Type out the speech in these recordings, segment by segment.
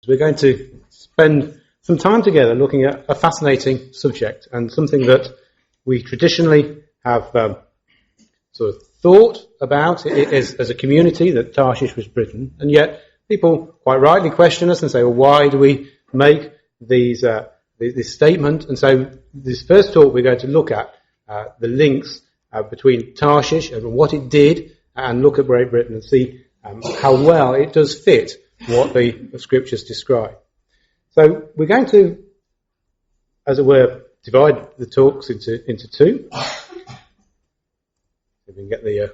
We're going to spend some time together looking at a fascinating subject and something that we traditionally have sort of thought about as a community, that Tarshish was Britain, and yet people quite rightly question us and say, well, why do we make this statement? And so this first talk we're going to look at the links between Tarshish and what it did, and look at Great Britain and see how well it does fit what the scriptures describe. So we're going to, as it were, divide the talks into two. If we can get the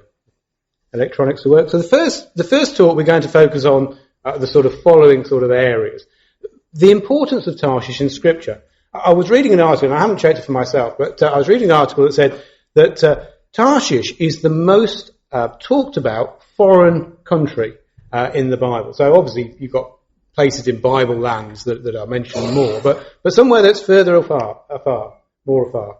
electronics to work. So the first talk we're going to focus on the sort of following sort of areas. The importance of Tarshish in Scripture. I was reading an article, and I haven't checked it for myself, but I was reading an article that said that Tarshish is the most talked about foreign country in the Bible. So obviously you've got places in Bible lands that are mentioned more, but somewhere that's further more afar,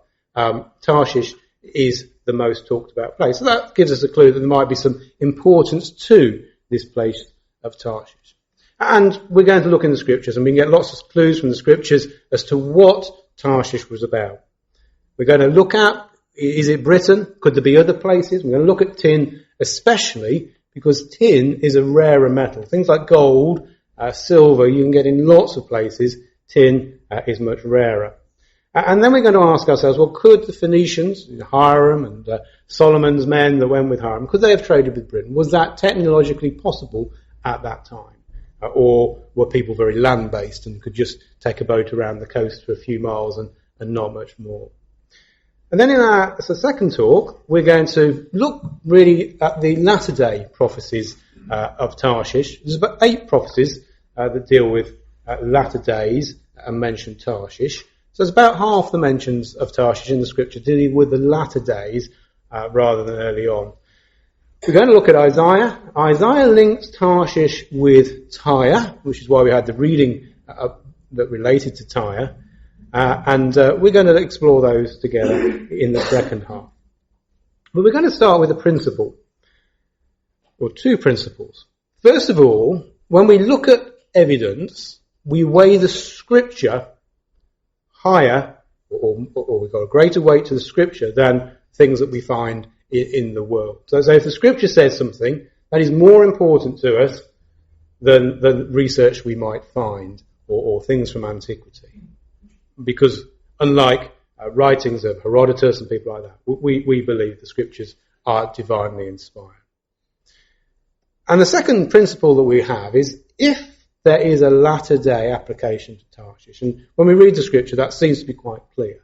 Tarshish is the most talked about place. So that gives us a clue that there might be some importance to this place of Tarshish. And we're going to look in the scriptures, and we can get lots of clues from the scriptures as to what Tarshish was about. We're going to look at, is it Britain? Could there be other places? We're going to look at tin, especially because tin is a rarer metal. Things like gold, silver, you can get in lots of places. Tin is much rarer. And then we're going to ask ourselves, well, could the Phoenicians, Hiram and Solomon's men that went with Hiram, could they have traded with Britain? Was that technologically possible at that time? Or were people very land-based and could just take a boat around the coast for a few miles and not much more? And then in our second talk, we're going to look really at the latter-day prophecies of Tarshish. There's about 8 prophecies that deal with latter days and mention Tarshish. So it's about half the mentions of Tarshish in the scripture dealing with the latter days rather than early on. We're going to look at Isaiah. Isaiah links Tarshish with Tyre, which is why we had the reading that related to Tyre. And we're going to explore those together in the second half. But we're going to start with a principle, or 2 principles. First of all, when we look at evidence, we weigh the scripture higher, or we've got a greater weight to the scripture than things that we find in the world. So if the scripture says something, that is more important to us than research we might find or things from antiquity. Because unlike writings of Herodotus and people like that, we believe the scriptures are divinely inspired. And the second principle that we have is, if there is a latter day application to Tarshish, and when we read the scripture that seems to be quite clear,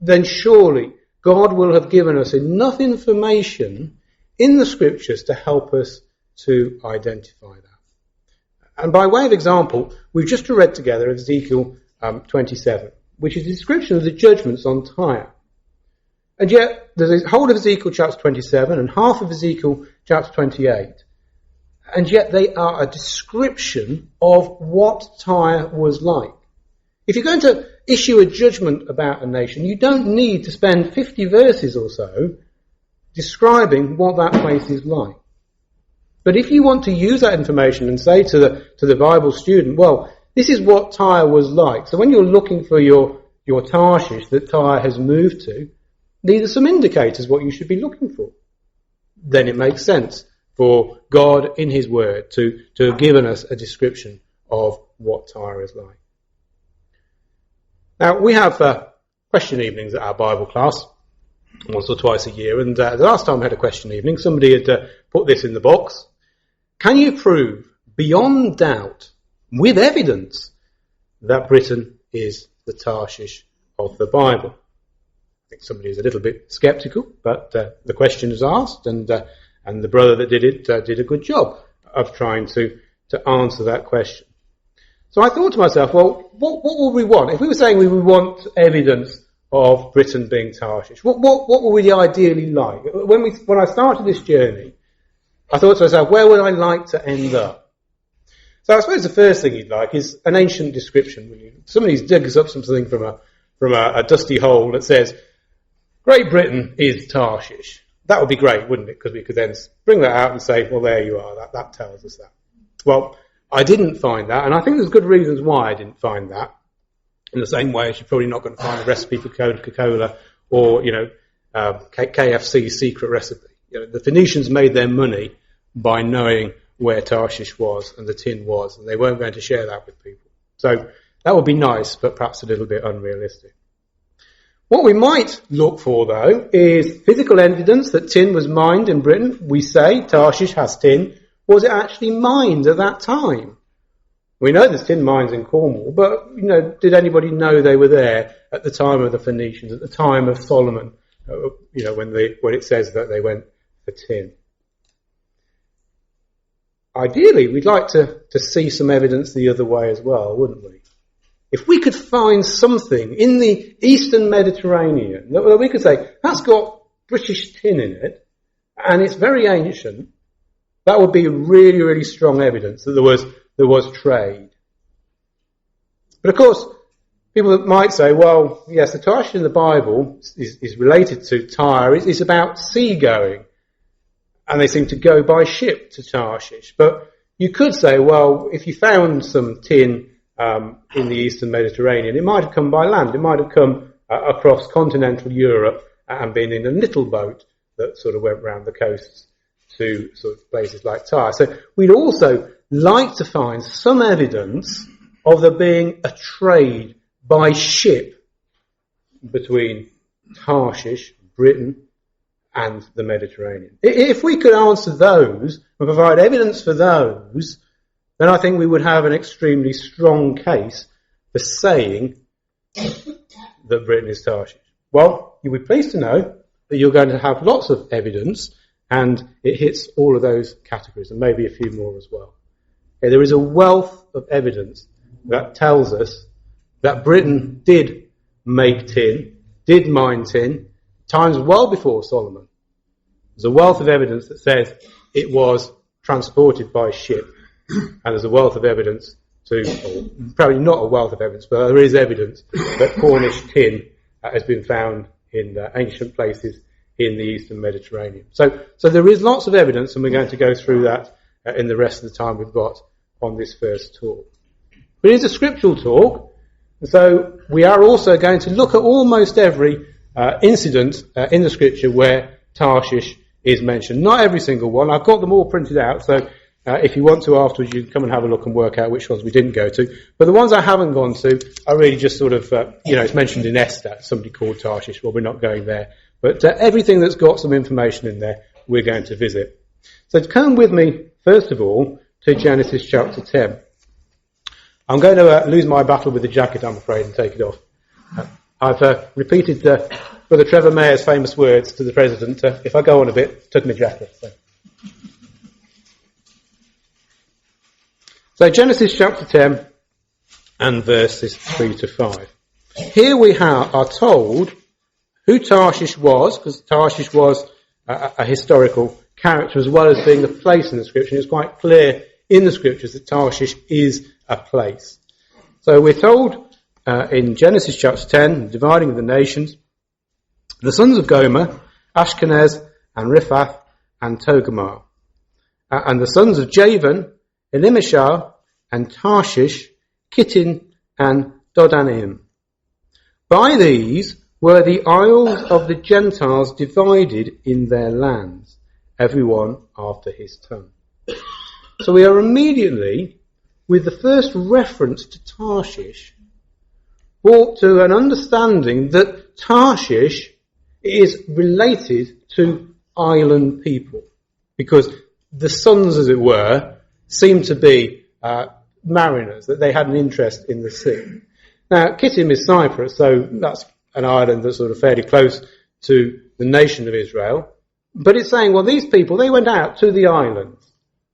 then surely God will have given us enough information in the scriptures to help us to identify that. And by way of example, we've just read together Ezekiel 27, which is a description of the judgments on Tyre. And yet there's a whole of Ezekiel chapter 27 and half of Ezekiel chapter 28. And yet they are a description of what Tyre was like. If you're going to issue a judgment about a nation, you don't need to spend 50 verses or so describing what that place is like. But if you want to use that information and say to the Bible student, well, this is what Tyre was like. So when you're looking for your Tarshish that Tyre has moved to, these are some indicators what you should be looking for. Then it makes sense for God in his word to have given us a description of what Tyre is like. Now, we have question evenings at our Bible class, once or twice a year, and the last time we had a question evening, somebody had put this in the box. Can you prove beyond doubt, with evidence, that Britain is the Tarshish of the Bible? I think somebody is a little bit sceptical, but the question is asked, and the brother that did it did a good job of trying to answer that question. So I thought to myself, well, what would we want? If we were saying we would want evidence of Britain being Tarshish, what would we ideally like? When I started this journey, I thought to myself, where would I like to end up? So I suppose the first thing you'd like is an ancient description. Somebody's digs up something from a dusty hole that says, Great Britain is Tarshish. That would be great, wouldn't it? Because we could then bring that out and say, well, there you are. That tells us that. Well, I didn't find that, and I think there's good reasons why I didn't find that. In the same way as you're probably not going to find a recipe for Coca-Cola or, KFC's secret recipe. The Phoenicians made their money by knowing where Tarshish was and the tin was, and they weren't going to share that with people. So that would be nice, but perhaps a little bit unrealistic. What we might look for, though, is physical evidence that tin was mined in Britain. We say Tarshish has tin. Was it actually mined at that time? We know there's tin mines in Cornwall, but, did anybody know they were there at the time of the Phoenicians, at the time of Solomon, when it says that they went for tin? Ideally, we'd like to see some evidence the other way as well, wouldn't we? If we could find something in the Eastern Mediterranean that we could say, that's got British tin in it, and it's very ancient, that would be really, really strong evidence that there was trade. But of course, people might say, well, yes, the Tarshish in the Bible is related to Tyre. It's about seagoing, and they seem to go by ship to Tarshish. But you could say, well, if you found some tin in the Eastern Mediterranean, it might have come by land. It might have come across continental Europe and been in a little boat that sort of went round the coasts to sort of places like Tyre. So we'd also like to find some evidence of there being a trade by ship between Tarshish, Britain, and the Mediterranean. If we could answer those and provide evidence for those, then I think we would have an extremely strong case for saying that Britain is Tarshish. Well, you'll be pleased to know that you're going to have lots of evidence, and it hits all of those categories, and maybe a few more as well. Okay, there is a wealth of evidence that tells us that Britain did make tin, did mine tin, times well before Solomon. There's a wealth of evidence that says it was transported by ship, and there's a wealth of evidence probably not a wealth of evidence, but there is evidence that Cornish tin has been found in ancient places in the Eastern Mediterranean. So there is lots of evidence, and we're going to go through that in the rest of the time we've got on this first talk. But it's a scriptural talk, so we are also going to look at almost every incident in the scripture where Tarshish is mentioned. Not every single one. I've got them all printed out, so if you want to afterwards, you can come and have a look and work out which ones we didn't go to. But the ones I haven't gone to are really just sort of, it's mentioned in Esther, somebody called Tarshish. Well, we're not going there. But everything that's got some information in there, we're going to visit. So come with me, first of all, to Genesis chapter 10. I'm going to lose my battle with the jacket, I'm afraid, and take it off. I've repeated Brother Trevor Mayer's famous words to the President, if I go on a bit, tuck my jacket. So Genesis chapter 10 and verses 3 to 5. Here we are told who Tarshish was, because Tarshish was a historical character as well as being a place in the scripture. It's quite clear in the scriptures that Tarshish is a place. So we're told in Genesis chapter 10, the dividing of the nations, the sons of Gomer, Ashkenaz and Riphath and Togarmah, and the sons of Javan, Elimashah and Tarshish, Kittim and Dodanim. By these were the isles of the Gentiles divided in their lands, every one after his tongue. So we are immediately, with the first reference to Tarshish, brought to an understanding that Tarshish is related to island people, because the sons, as it were, seem to be mariners, that they had an interest in the sea. Now, Kittim is Cyprus, so that's an island that's sort of fairly close to the nation of Israel. But it's saying, well, these people, they went out to the islands.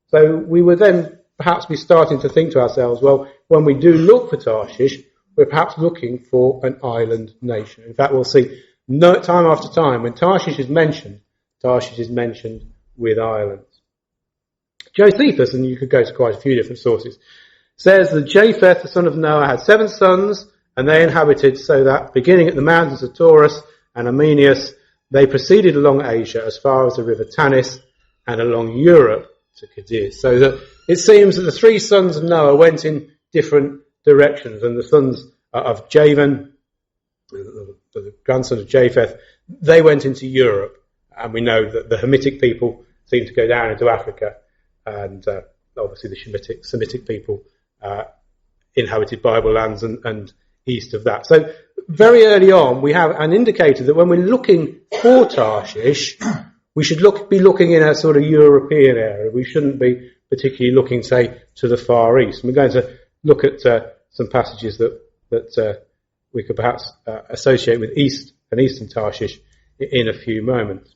So we would then perhaps be starting to think to ourselves, well, when we do look for Tarshish, we're perhaps looking for an island nation. In fact, we'll see time after time when Tarshish is mentioned with islands. Josephus, and you could go to quite a few different sources, says that Japheth, the son of Noah, had 7 sons, and they inhabited, so that beginning at the mountains of Taurus and Armenius, they proceeded along Asia as far as the river Tanis and along Europe to Cadiz. So that it seems that the three sons of Noah went in different directions, and the sons of Javan, the grandson of Japheth, they went into Europe, and we know that the Hamitic people seemed to go down into Africa, and obviously the Semitic people inhabited Bible lands and east of that. So very early on, we have an indicator that when we're looking for Tarshish, we should be looking in a sort of European area. We shouldn't be particularly looking, say, to the Far East. And we're going to look at some passages that we could perhaps associate with eastern Tarshish in a few moments.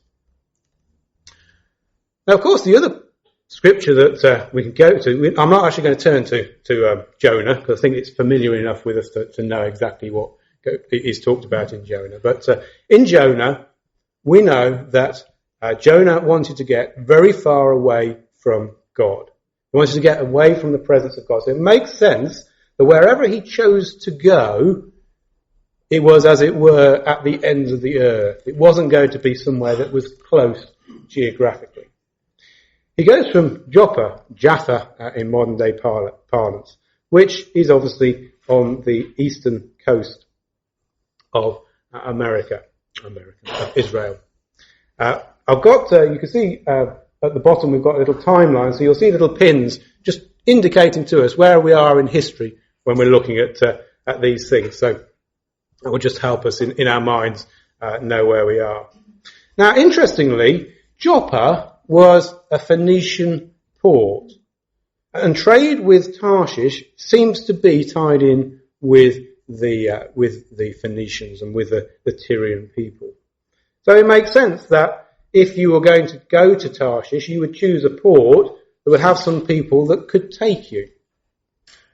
Now, of course, the other scripture that we can go to, I'm not actually going to turn to Jonah, because I think it's familiar enough with us to know exactly what is talked about in Jonah. But in Jonah, we know that Jonah wanted to get very far away from God. He wanted to get away from the presence of God. So it makes sense that wherever he chose to go, it was, as it were, at the ends of the earth. It wasn't going to be somewhere that was close geographically. He goes from Jaffa in modern day parlance, which is obviously on the eastern coast of Israel. I've got, you can see at the bottom we've got a little timeline, so you'll see little pins just indicating to us where we are in history when we're looking at these things. So it will just help us in our minds know where we are. Now, interestingly, Joppa was a Phoenician port, and trade with Tarshish seems to be tied in with the Phoenicians and with the Tyrian people. So it makes sense that if you were going to go to Tarshish, you would choose a port that would have some people that could take you.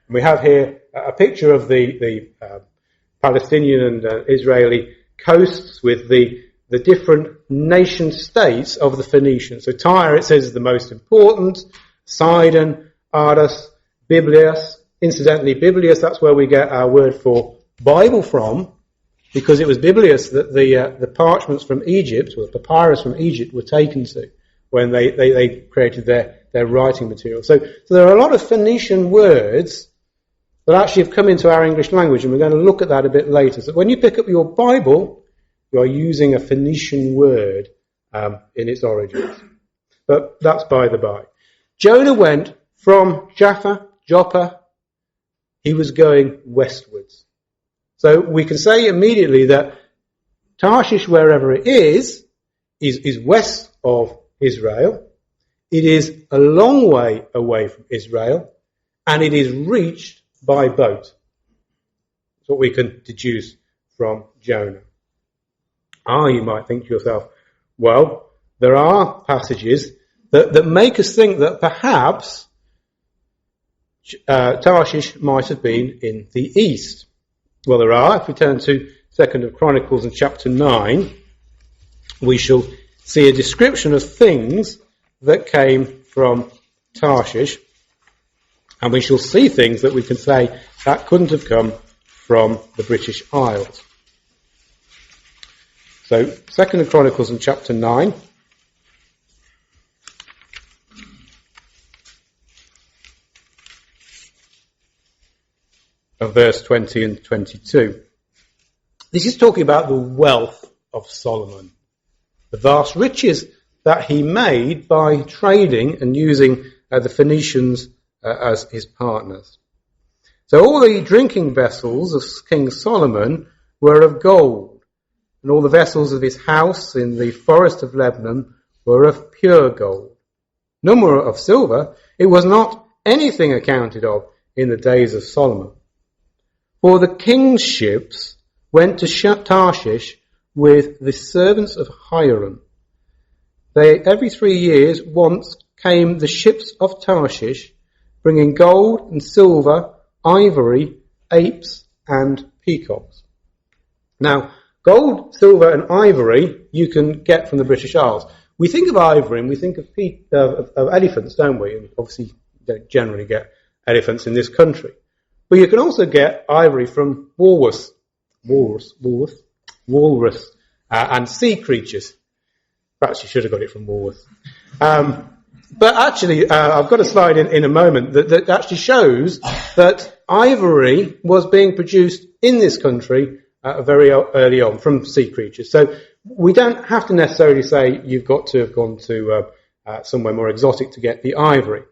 And we have here a picture of the Palestinian and Israeli coasts with the different nation states of the Phoenicians. So Tyre, it says, is the most important. Sidon, Ardus, Biblius. Incidentally, Biblius, that's where we get our word for Bible from, because it was Biblius that the parchments from Egypt, or the papyrus from Egypt, were taken to when they created their writing material. So there are a lot of Phoenician words that actually have come into our English language, and we're going to look at that a bit later. So when you pick up your Bible, you are using a Phoenician word in its origins. But that's by the by. Jonah went from Joppa, he was going westwards. So we can say immediately that Tarshish, wherever it is west of Israel. It is a long way away from Israel, and it is reached by boat. That's what we can deduce from Jonah. You might think to yourself, well, there are passages that make us think that perhaps Tarshish might have been in the east. Well, there are. If we turn to 2 Chronicles and chapter 9, we shall see a description of things that came from Tarshish, and we shall see things that we can say that couldn't have come from the British Isles. So, 2 Chronicles and chapter 9. Of verse 20 and 22. This is talking about the wealth of Solomon, the vast riches that he made by trading and using the Phoenicians as his partners. So all the drinking vessels of King Solomon were of gold, and all the vessels of his house in the forest of Lebanon were of pure gold. None were of silver. It was not anything accounted of in the days of Solomon. For the king's ships went to Tarshish with the servants of Hiram. Every 3 years once came the ships of Tarshish, bringing gold and silver, ivory, apes, and peacocks. Now, gold, silver, and ivory you can get from the British Isles. We think of ivory and we think of elephants, don't we? And obviously, you don't generally get elephants in this country. But you can also get ivory from walrus, and sea creatures. Perhaps you should have got it from walrus. But actually, I've got a slide in a moment that actually shows that ivory was being produced in this country very early on from sea creatures. So we don't have to necessarily say you've got to have gone to somewhere more exotic to get the ivory.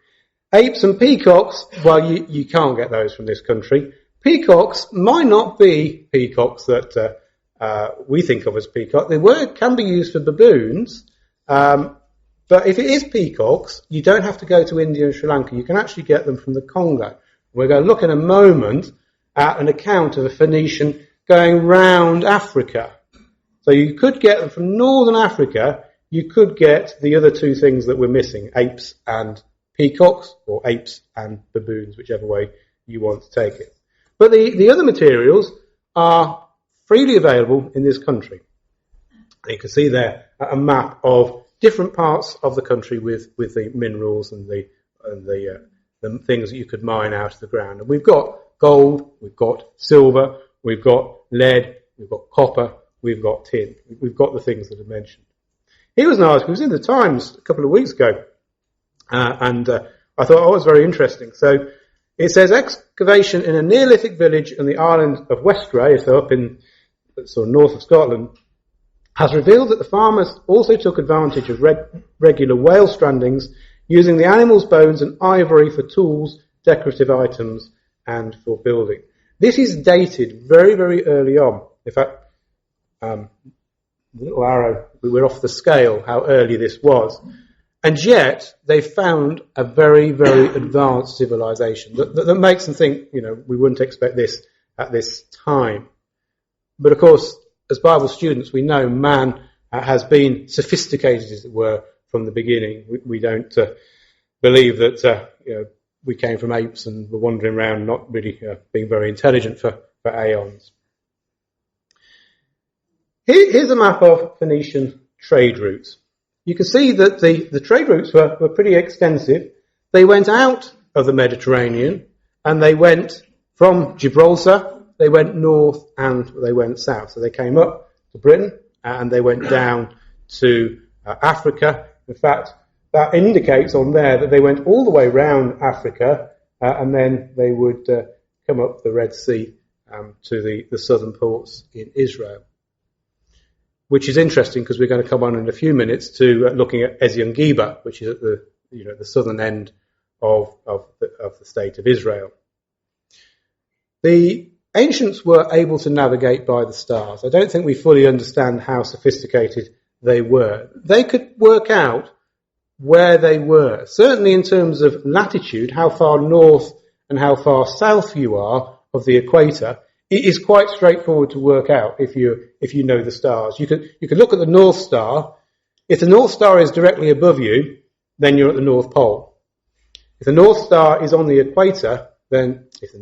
Apes and peacocks, well, you can't get those from this country. Peacocks might not be peacocks that we think of as peacock. The word can be used for baboons, but if it is peacocks, you don't have to go to India and Sri Lanka. You can actually get them from the Congo. We're going to look in a moment at an account of a Phoenician going round Africa. So you could get them from northern Africa. You could get the other two things that we're missing, apes and peacocks, or apes and baboons, whichever way you want to take it. But the other materials are freely available in this country. You can see there a map of different parts of the country with the minerals and the things that you could mine out of the ground. And we've got gold, we've got silver, we've got lead, we've got copper, we've got tin. We've got the things that are mentioned. Here was an article, it was in the Times a couple of weeks ago, and I thought it was very interesting. So it says excavation in a Neolithic village in the island of Westray, so up in sort of north of Scotland, has revealed that the farmers also took advantage of regular whale strandings, using the animal's bones and ivory for tools, decorative items, and for building. This is dated very, very early on. In fact, the little arrow, we're off the scale how early this was. And yet, they found a very, very advanced civilization that makes them think, we wouldn't expect this at this time. But of course, as Bible students, we know man has been sophisticated, as it were, from the beginning. We don't believe that we came from apes and were wandering around not really being very intelligent for aeons. Here's a map of Phoenician trade routes. You can see that the trade routes were pretty extensive. They went out of the Mediterranean and they went from Gibraltar, they went north and they went south. So they came up to Britain and they went down to Africa. In fact, that indicates on there that they went all the way round Africa and then they would come up the Red Sea to the southern ports in Israel. Which is interesting because we're going to come on in a few minutes to looking at Esarhaddon, which is at the southern end of the state of Israel. The ancients were able to navigate by the stars. I don't think we fully understand how sophisticated they were. They could work out where they were. Certainly in terms of latitude, how far north and how far south you are of the equator, it is quite straightforward to work out if you know the stars. You could look at the North Star. If the North Star is directly above you, then you're at the North Pole. If the North Star is on the equator, then if the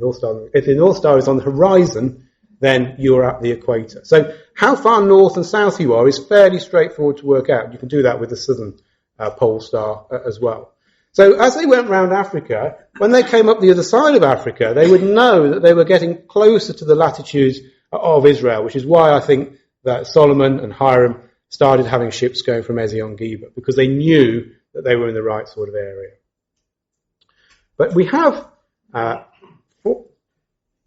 North Star is on the horizon, then you're at the equator. So how far north and south you are is fairly straightforward to work out. You can do that with the southern pole star as well. So as they went round Africa, when they came up the other side of Africa, they would know that they were getting closer to the latitudes of Israel, which is why I think that Solomon and Hiram started having ships going from Esarhaddon, because they knew that they were in the right sort of area. But we have,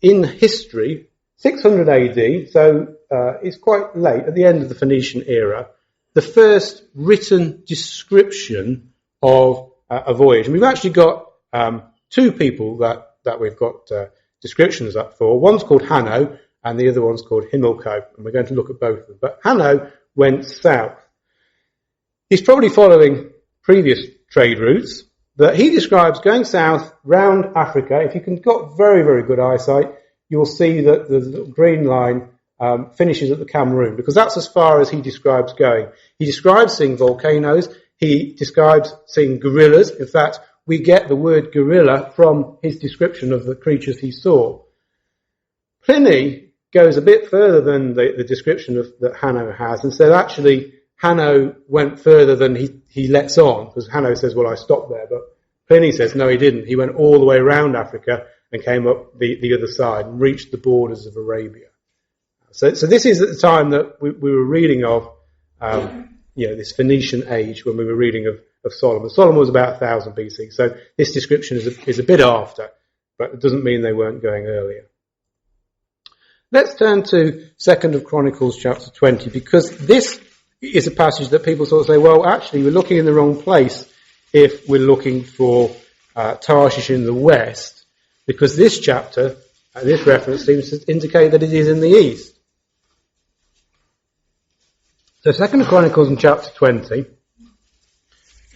in history, 600 AD, so it's quite late, at the end of the Phoenician era, the first written description of a voyage. And we've actually got two people that we've got descriptions up for. One's called Hanno, and the other one's called Himilco, and we're going to look at both of them. But Hanno went south. He's probably following previous trade routes, but he describes going south round Africa. If you can got very, very good eyesight, you'll see that the little green line finishes at the Cameroon, because that's as far as he describes going. He describes seeing volcanoes. He describes seeing gorillas. In fact, we get the word gorilla from his description of the creatures he saw. Pliny goes a bit further than the description that Hanno has, and said actually Hanno went further than he lets on, because Hanno says, well, I stopped there, but Pliny says, no, he didn't. He went all the way around Africa and came up the other side and reached the borders of Arabia. So this is at the time that we were reading of, this Phoenician age, when we were reading of of Solomon. Solomon was about 1000 BC, so this description is a bit after, but it doesn't mean they weren't going earlier. Let's turn to 2nd of Chronicles chapter 20, because this is a passage that people sort of say, well, actually, we're looking in the wrong place if we're looking for Tarshish in the west, because this chapter, this reference seems to indicate that it is in the east. So 2nd of Chronicles in chapter 20,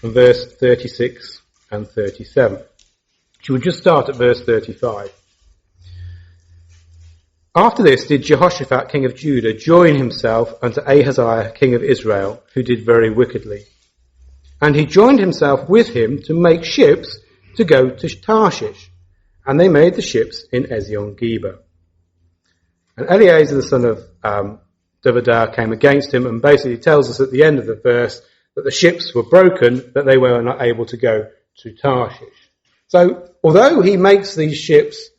and verse 36 and 37. She would just start at verse 35. After this did Jehoshaphat, king of Judah, join himself unto Ahaziah, king of Israel, who did very wickedly. And he joined himself with him to make ships to go to Tarshish. And they made the ships in Ezion-Geber. And Eleazar, the son of Dovadah, came against him, and basically tells us at the end of the verse that the ships were broken, that they were not able to go to Tarshish. So, although he makes these ships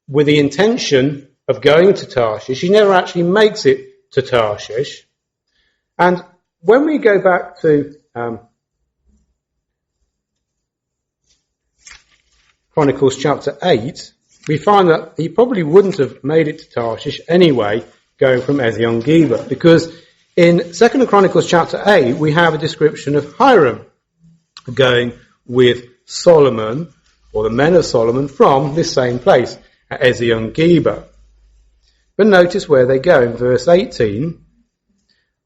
with the intention of going to Tarshish, he never actually makes it to Tarshish. And when we go back to Chronicles chapter 8, we find that he probably wouldn't have made it to Tarshish anyway, going from Ezion-Geber, because in 2nd of Chronicles chapter 8, we have a description of Hiram going with Solomon, or the men of Solomon, from this same place, at Ezion-Geber. But notice where they go in verse 18.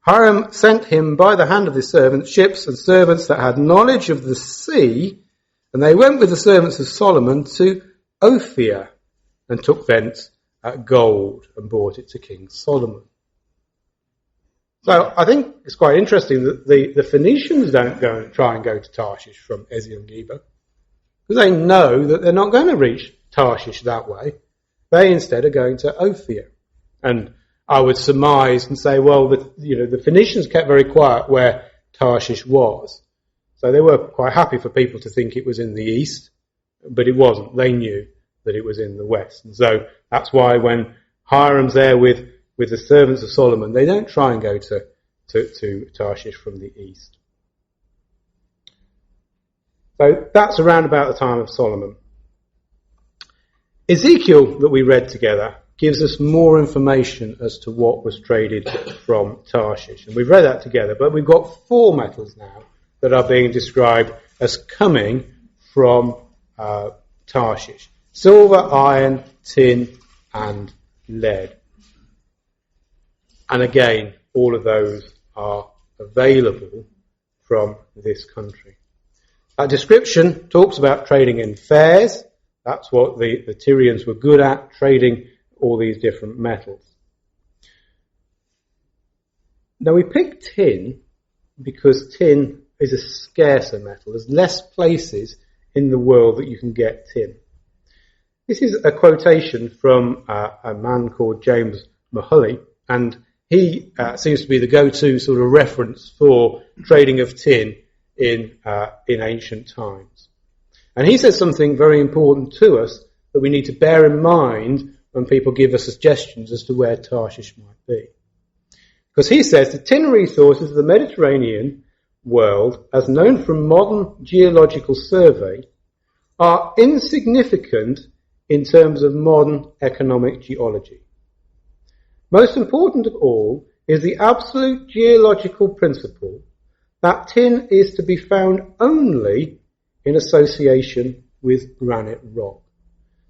Hiram sent him by the hand of his servants, ships and servants that had knowledge of the sea, and they went with the servants of Solomon to Ophir, and took thence gold, and brought it to King Solomon. So I think it's quite interesting that the Phoenicians don't try and go to Tarshish from Ezion-Geber, because they know that they're not going to reach Tarshish that way. They instead are going to Ophir. And I would surmise and say, well, the Phoenicians kept very quiet where Tarshish was. So they were quite happy for people to think it was in the east, but it wasn't. They knew that it was in the west. And so that's why when Hiram's there with the servants of Solomon, they don't try and go to Tarshish from the east. So that's around about the time of Solomon. Ezekiel, that we read together, gives us more information as to what was traded from Tarshish. And we've read that together, but we've got 4 metals now that are being described as coming from Tarshish. Silver, iron, tin, and lead. And again, all of those are available from this country. That description talks about trading in fairs. That's what the Tyrians were good at, trading all these different metals. Now we picked tin because tin is a scarcer metal. There's less places in the world that you can get tin. This is a quotation from a man called James Mahaly, and he seems to be the go-to sort of reference for trading of tin in ancient times. And he says something very important to us that we need to bear in mind when people give us suggestions as to where Tarshish might be. Because he says the tin resources of the Mediterranean world, as known from modern geological survey, are insignificant in terms of modern economic geology. Most important of all is the absolute geological principle that tin is to be found only in association with granite rock.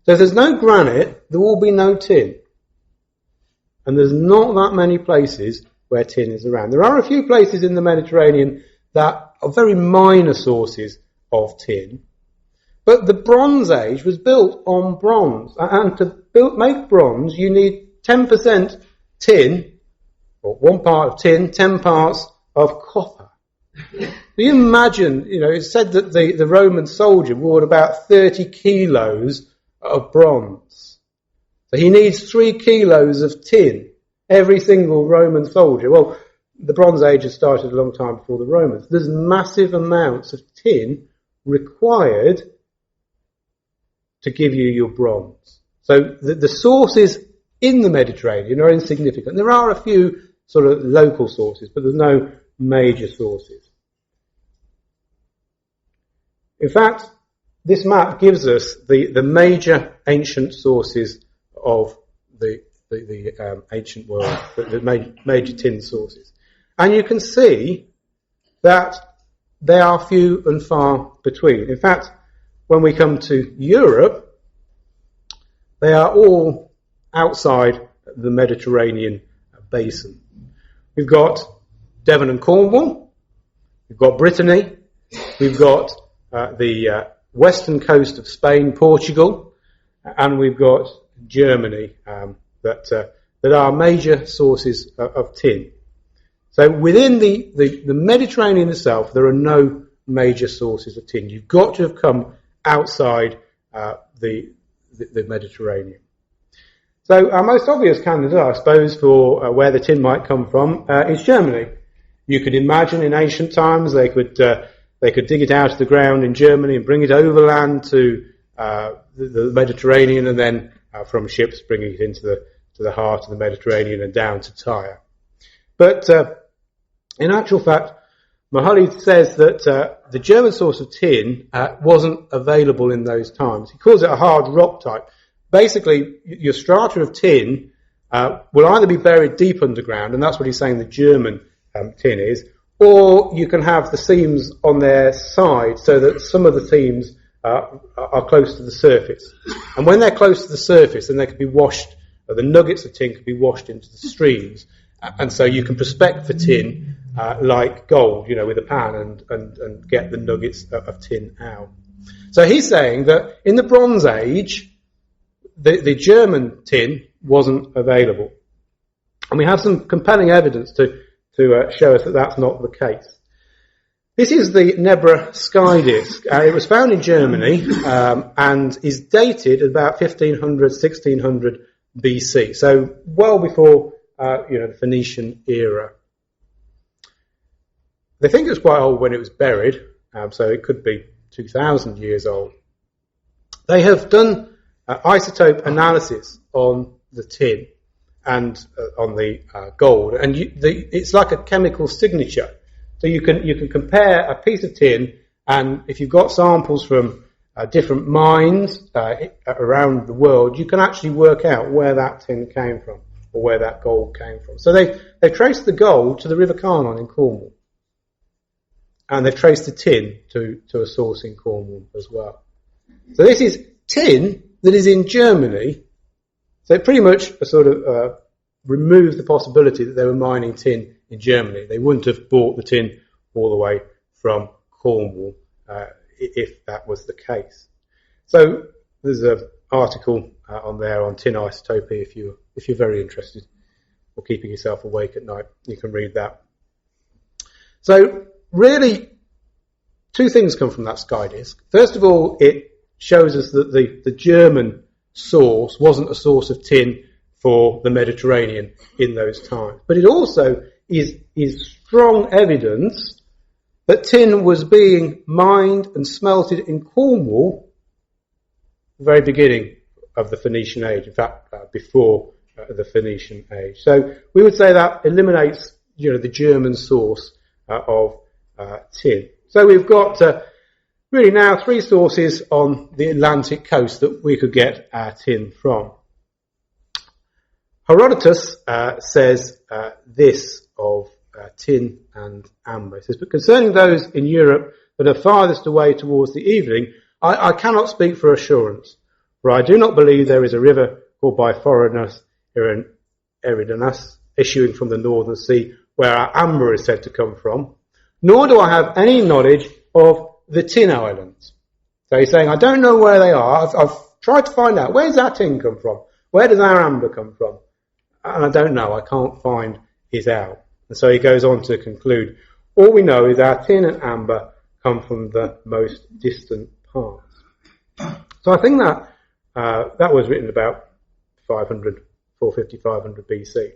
So if there's no granite, there will be no tin. And there's not that many places where tin is around. There are a few places in the Mediterranean that are very minor sources of tin. But the Bronze Age was built on bronze. And to make bronze, you need 10% tin, or 1 part of tin, 10 parts of copper. You imagine, it's said that the Roman soldier wore about 30 kilos of bronze. So he needs 3 kilos of tin, every single Roman soldier. Well, the Bronze Age has started a long time before the Romans. There's massive amounts of tin required to give you your bronze. So the sources in the Mediterranean are insignificant. There are a few sort of local sources, but there's no major sources. In fact, this map gives us the major ancient sources of the ancient world, the major tin sources. And you can see that they are few and far between. In fact, when we come to Europe, they are all outside the Mediterranean basin. We've got Devon and Cornwall, we've got Brittany, we've got the western coast of Spain, Portugal, and we've got Germany that are major sources of tin. So within the Mediterranean itself, there are no major sources of tin. You've got to have come outside the Mediterranean. So our most obvious candidate, I suppose, for where the tin might come from is Germany. You could imagine in ancient times they could dig it out of the ground in Germany and bring it overland to the Mediterranean, and then from ships bringing it into the heart of the Mediterranean and down to Tyre. But in actual fact, Mahaly says that the German source of tin wasn't available in those times. He calls it a hard rock type. Basically, your strata of tin will either be buried deep underground, and that's what he's saying the German tin is, or you can have the seams on their side so that some of the seams are close to the surface. And when they're close to the surface, then they can be washed, the nuggets of tin can be washed into the streams. And so you can prospect for tin like gold, with a pan and get the nuggets of tin out. So he's saying that in the Bronze Age, the German tin wasn't available. And we have some compelling evidence to show us that that's not the case. This is the Nebra Sky Disk. It was found in Germany and is dated at about 1500, 1600 BC. So well before the Phoenician era. They think it was quite old when it was buried, so it could be 2,000 years old. They have done isotope analysis on the tin and on the gold, and it's like a chemical signature. So you can compare a piece of tin, and if you've got samples from different mines around the world, you can actually work out where that tin came from or where that gold came from. So they've traced the gold to the River Carnon in Cornwall, and they've traced the tin to a source in Cornwall as well. So this is tin that is in Germany. So it pretty much sort of removed the possibility that they were mining tin in Germany. They wouldn't have bought the tin all the way from Cornwall if that was the case. So there's an article on there on tin isotopy if you're very interested, or keeping yourself awake at night. You can read that. So really, two things come from that sky disk. First of all, it shows us that the German source wasn't a source of tin for the Mediterranean in those times. But it also is strong evidence that tin was being mined and smelted in Cornwall at the very beginning of the Phoenician age, in fact, before the Phoenician age. So we would say that eliminates, the German source of tin. So we've got really now three sources on the Atlantic coast that we could get our tin from. Herodotus says this of tin and amber. He says, but concerning those in Europe that are farthest away towards the evening, I cannot speak for assurance, for I do not believe there is a river called by foreigners Eridanus, issuing from the northern sea, where our amber is said to come from, nor do I have any knowledge of the tin islands. So he's saying, I don't know where they are. I've tried to find out, where does our tin come from? Where does our amber come from? And I don't know, I can't find it out. And so he goes on to conclude, all we know is our tin and amber come from the most distant parts. So I think that that was written about 450, 500 BC.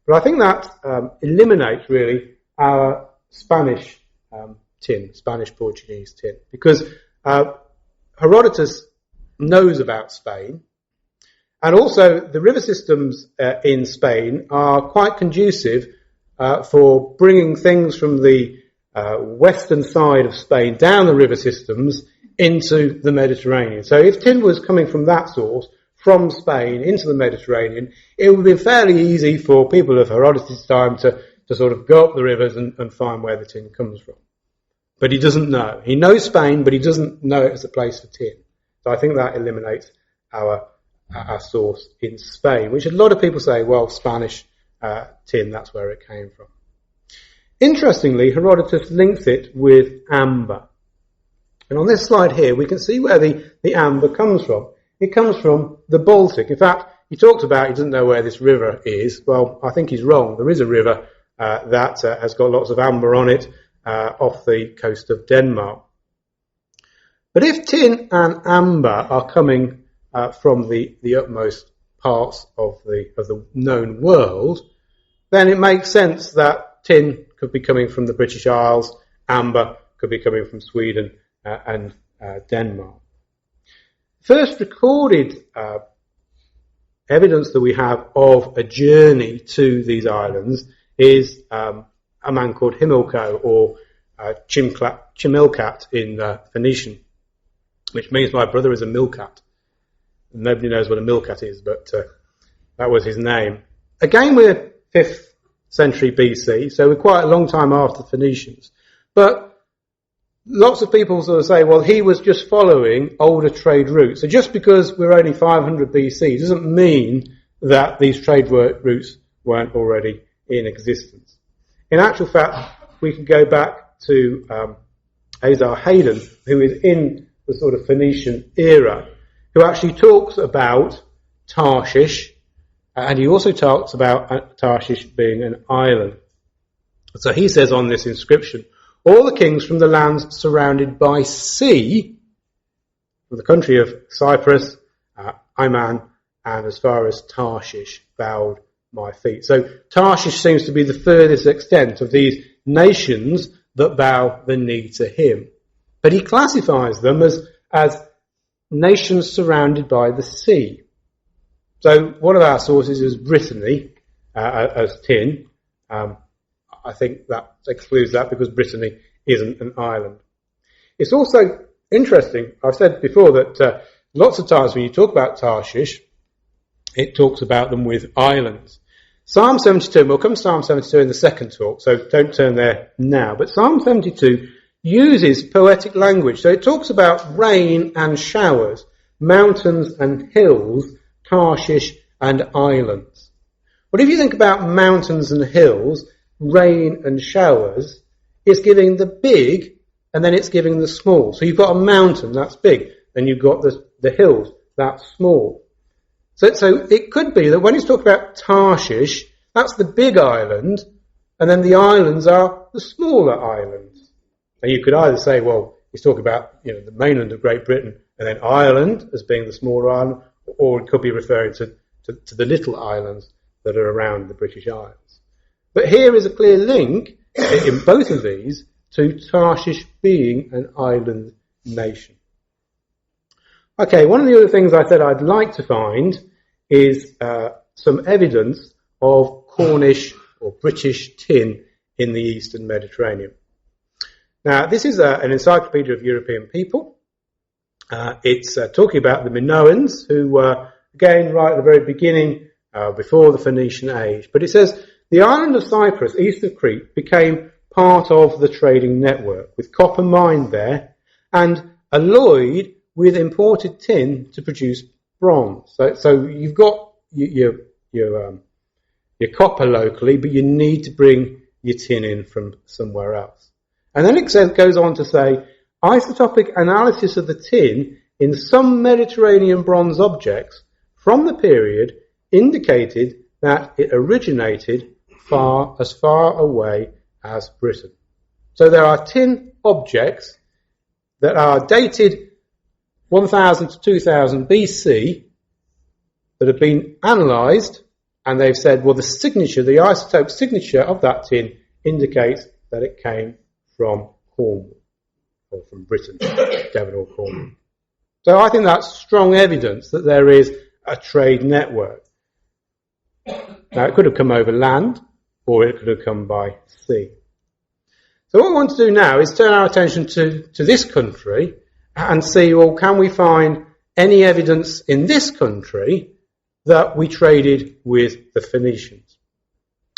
But I think that eliminates really our Spanish tin, Spanish-Portuguese tin, because Herodotus knows about Spain, and also the river systems in Spain are quite conducive for bringing things from the western side of Spain down the river systems into the Mediterranean. So if tin was coming from that source, from Spain into the Mediterranean, it would have been fairly easy for people of Herodotus' time to sort of go up the rivers and find where the tin comes from. But he doesn't know. He knows Spain, but he doesn't know it as a place for tin. So I think that eliminates our source in Spain, which a lot of people say, well, Spanish tin, that's where it came from. Interestingly, Herodotus links it with amber. And on this slide here, we can see where the amber comes from. It comes from the Baltic. In fact, he talks about he doesn't know where this river is. Well, I think he's wrong. There is a river that has got lots of amber on it off the coast of Denmark. But if tin and amber are coming from the utmost parts of the known world, then it makes sense that tin could be coming from the British Isles, amber could be coming from Sweden and Denmark. First recorded evidence that we have of a journey to these islands is a man called Himilco, or Chimilcat in Phoenician, which means my brother is a milcat. Nobody knows what a milcat is, but that was his name. Again, we're 5th century BC, so we're quite a long time after the Phoenicians. But lots of people sort of say, well, he was just following older trade routes. So just because we're only 500 BC doesn't mean that these trade routes weren't already in existence. In actual fact, we can go back to Esarhaddon, who is in the sort of Phoenician era, who actually talks about Tarshish, and he also talks about Tarshish being an island. So he says on this inscription, all the kings from the lands surrounded by sea, from the country of Cyprus, Iman, and as far as Tarshish, bowed my feet. So Tarshish seems to be the furthest extent of these nations that bow the knee to him. But he classifies them as nations surrounded by the sea. So one of our sources is Brittany as tin. I think that excludes that because Brittany isn't an island. It's also interesting, I've said before that lots of times when you talk about Tarshish, it talks about them with islands. Psalm 72, we'll come to Psalm 72 in the second talk, so don't turn there now, but Psalm 72 uses poetic language. So it talks about rain and showers, mountains and hills, Tarshish and islands. But if you think about mountains and hills, rain and showers, it's giving the big and then it's giving the small. So you've got a mountain, that's big, and you've got the hills, that's small. So it could be that when he's talking about Tarshish, that's the big island, and then the islands are the smaller islands. And you could either say, well, he's talking about the mainland of Great Britain, and then Ireland as being the smaller island, or it could be referring to the little islands that are around the British Isles. But here is a clear link in both of these to Tarshish being an island nation. Okay, one of the other things I said I'd like to find is some evidence of Cornish or British tin in the Eastern Mediterranean. Now, this is an encyclopedia of European people. It's talking about the Minoans, who were, again, right at the very beginning, before the Phoenician age. But it says, the island of Cyprus, east of Crete, became part of the trading network, with copper mined there and alloyed with imported tin to produce bronze. So you've got your copper locally, but you need to bring your tin in from somewhere else. And then it goes on to say, isotopic analysis of the tin in some Mediterranean bronze objects from the period indicated that it originated as far away as Britain. So there are tin objects that are dated 1000 to 2000 BC that have been analysed, and they've said, well, the isotope signature of that tin indicates that it came from Cornwall, or from Britain, Devon or Cornwall. So I think that's strong evidence that there is a trade network. Now, it could have come over land, or it could have come by sea. So what we want to do now is turn our attention to this country and see, well, can we find any evidence in this country that we traded with the Phoenicians?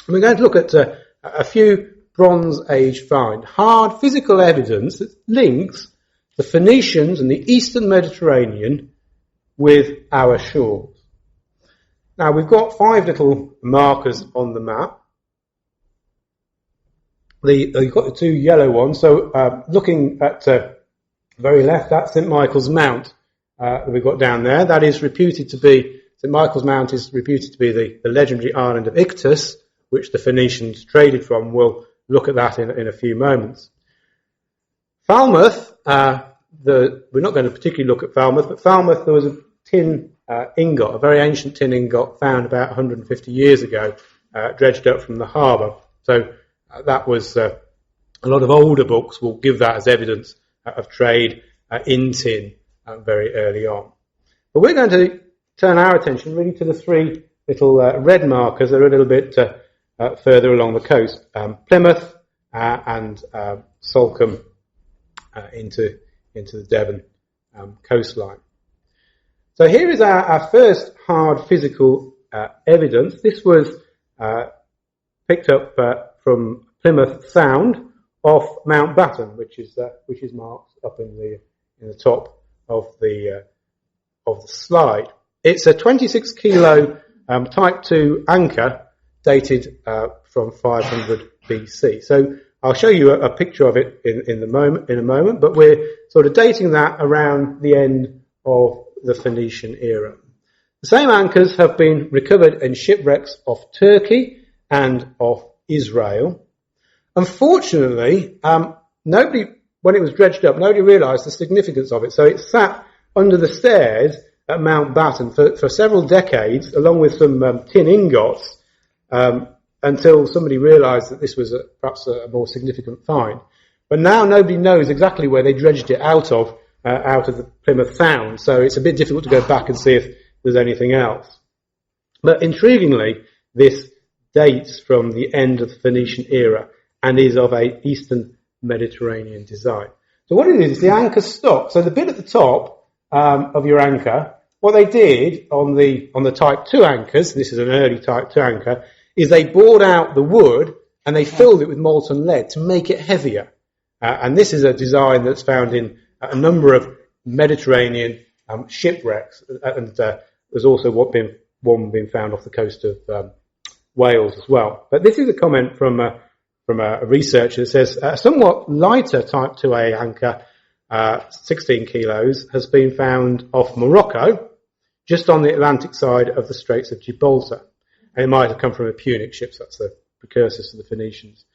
And we're going to look at a few Bronze Age finds, hard physical evidence that links the Phoenicians and the Eastern Mediterranean with our shores. Now, we've got 5 little markers on the map. You've got the 2 yellow ones. So looking at the very left, that's St. Michael's Mount that we've got down there. That is reputed to be, St. Michael's Mount is reputed to be the legendary island of Iquitos, which the Phoenicians traded from. We'll look at that in a few moments. Falmouth, we're not going to particularly look at Falmouth, but Falmouth, there was a tin ingot, a very ancient tin ingot found about 150 years ago, dredged up from the harbour. So that was a lot of older books will give that as evidence of trade in tin very early on. But we're going to turn our attention really to the 3 little red markers that are a little bit further along the coast, Plymouth and Salcombe into the Devon coastline. So here is our first hard physical evidence. This was picked up from Plymouth Sound off Mount Batten, which is marked up in the top of the slide. It's a 26 kilo Type 2 anchor dated from 500 BC. So I'll show you a picture of it in a moment, but we're sort of dating that around the end of the Phoenician era. The same anchors have been recovered in shipwrecks off Turkey and off Israel. Unfortunately, when it was dredged up, nobody realised the significance of it. So it sat under the stairs at Mount Batten for several decades, along with some tin ingots, until somebody realised that this was perhaps a more significant find. But now nobody knows exactly where they dredged it out of the Plymouth Sound, so it's a bit difficult to go back and see if there's anything else. But intriguingly, this dates from the end of the Phoenician era and is of a Eastern Mediterranean design. So what it is the anchor stock. So the bit at the top of your anchor, what they did on the Type 2 anchors, this is an early Type 2 anchor, is they bored out the wood and they filled it with molten lead to make it heavier. And this is a design that's found in a number of Mediterranean shipwrecks, and there's also one being found off the coast of Wales as well. But this is a comment from a researcher that says a somewhat lighter Type 2A anchor, 16 kilos, has been found off Morocco, just on the Atlantic side of the Straits of Gibraltar. And it might have come from a Punic ship, so that's the precursors to the Phoenicians,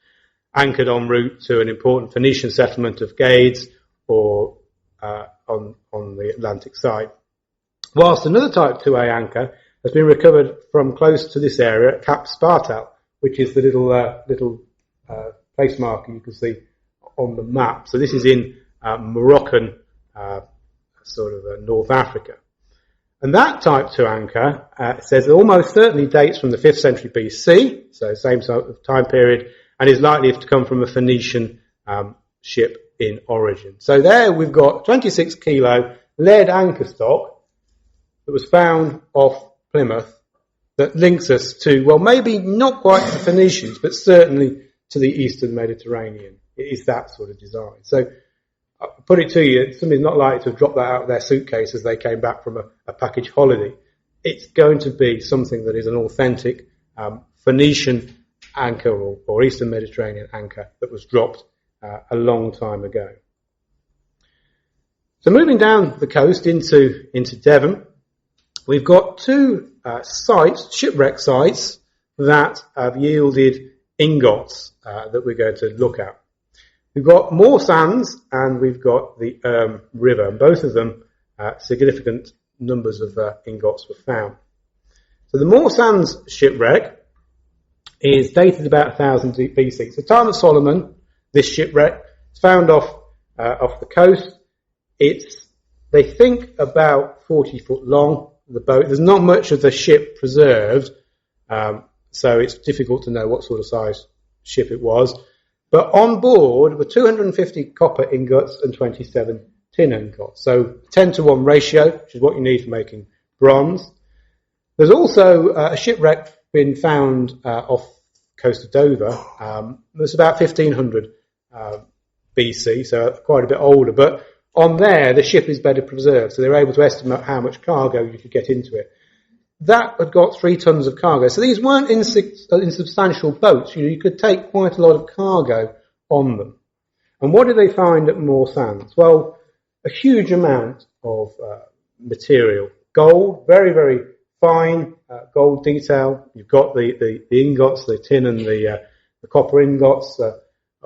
anchored en route to an important Phoenician settlement of Gades or on the Atlantic side. Whilst another Type 2A anchor has been recovered from close to this area at Cap Spartel, which is the little place marker you can see on the map. So this is in Moroccan North Africa. And that Type 2 anchor says it almost certainly dates from the 5th century BC, so same sort of time period, and is likely to come from a Phoenician ship in origin. So there we've got 26 kilo lead anchor stock that was found off Plymouth that links us to, well, maybe not quite the Phoenicians, but certainly to the Eastern Mediterranean. It is that sort of design. So I'll put it to you, somebody's not likely to have dropped that out of their suitcase as they came back from a package holiday. It's going to be something that is an authentic Phoenician anchor or Eastern Mediterranean anchor that was dropped a long time ago. So moving down the coast into Devon, we've got 2 shipwreck sites that have yielded ingots that we're going to look at. We've got Moor Sands and we've got the Erme River, and both of them significant numbers of ingots were found. So the Moor Sands shipwreck is dated about 1000 BC. So time of Solomon, this shipwreck, it's found off the coast. It's, they think, about 40 foot long, the boat. There's not much of the ship preserved, so it's difficult to know what sort of size ship it was. But on board were 250 copper ingots and 27 tin ingots. So 10-to-1 ratio, which is what you need for making bronze. There's also a shipwreck been found off the coast of Dover. It's about 1500 BC, so quite a bit older. But on there, the ship is better preserved, so they were able to estimate how much cargo you could get into it. That had got 3 tons of cargo. So these weren't insubstantial boats. You could take quite a lot of cargo on them. And what did they find at Moor Sands? Well, a huge amount of material. Gold, very, very fine gold detail. You've got the ingots, the tin and the copper ingots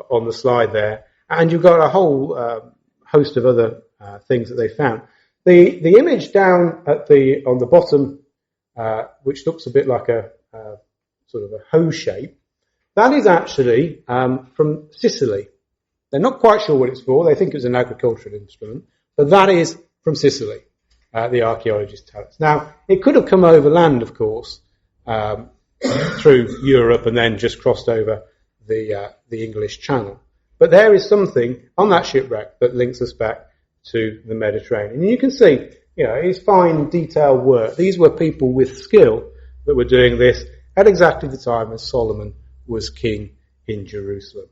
on the slide there. And you've got a whole host of other things that they found. The image down on the bottom, which looks a bit like a sort of a hoe shape, that is actually from Sicily. They're not quite sure what it's for. They think it was an agricultural instrument, but that is from Sicily, the archaeologists tell us. Now, it could have come over land, of course, through Europe and then just crossed over the English Channel. But there is something on that shipwreck that links us back to the Mediterranean. And you can see, it's fine, detailed work. These were people with skill that were doing this at exactly the time as Solomon was king in Jerusalem.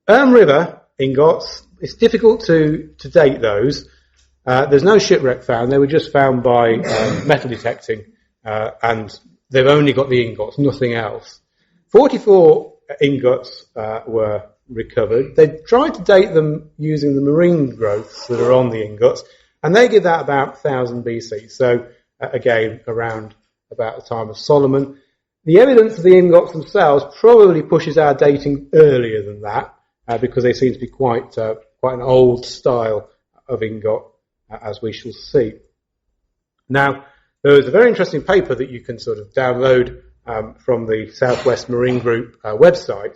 Erme River ingots, it's difficult to date those. There's no shipwreck found. They were just found by metal detecting, and they've only got the ingots, nothing else. 44 ingots were recovered. They tried to date them using the marine growths that are on the ingots, and they give that about 1000 BC. So again, around about the time of Solomon. The evidence of the ingots themselves probably pushes our dating earlier than that, because they seem to be quite an old style of ingot, as we shall see. Now, there is a very interesting paper that you can sort of download from the Southwest Marine Group website,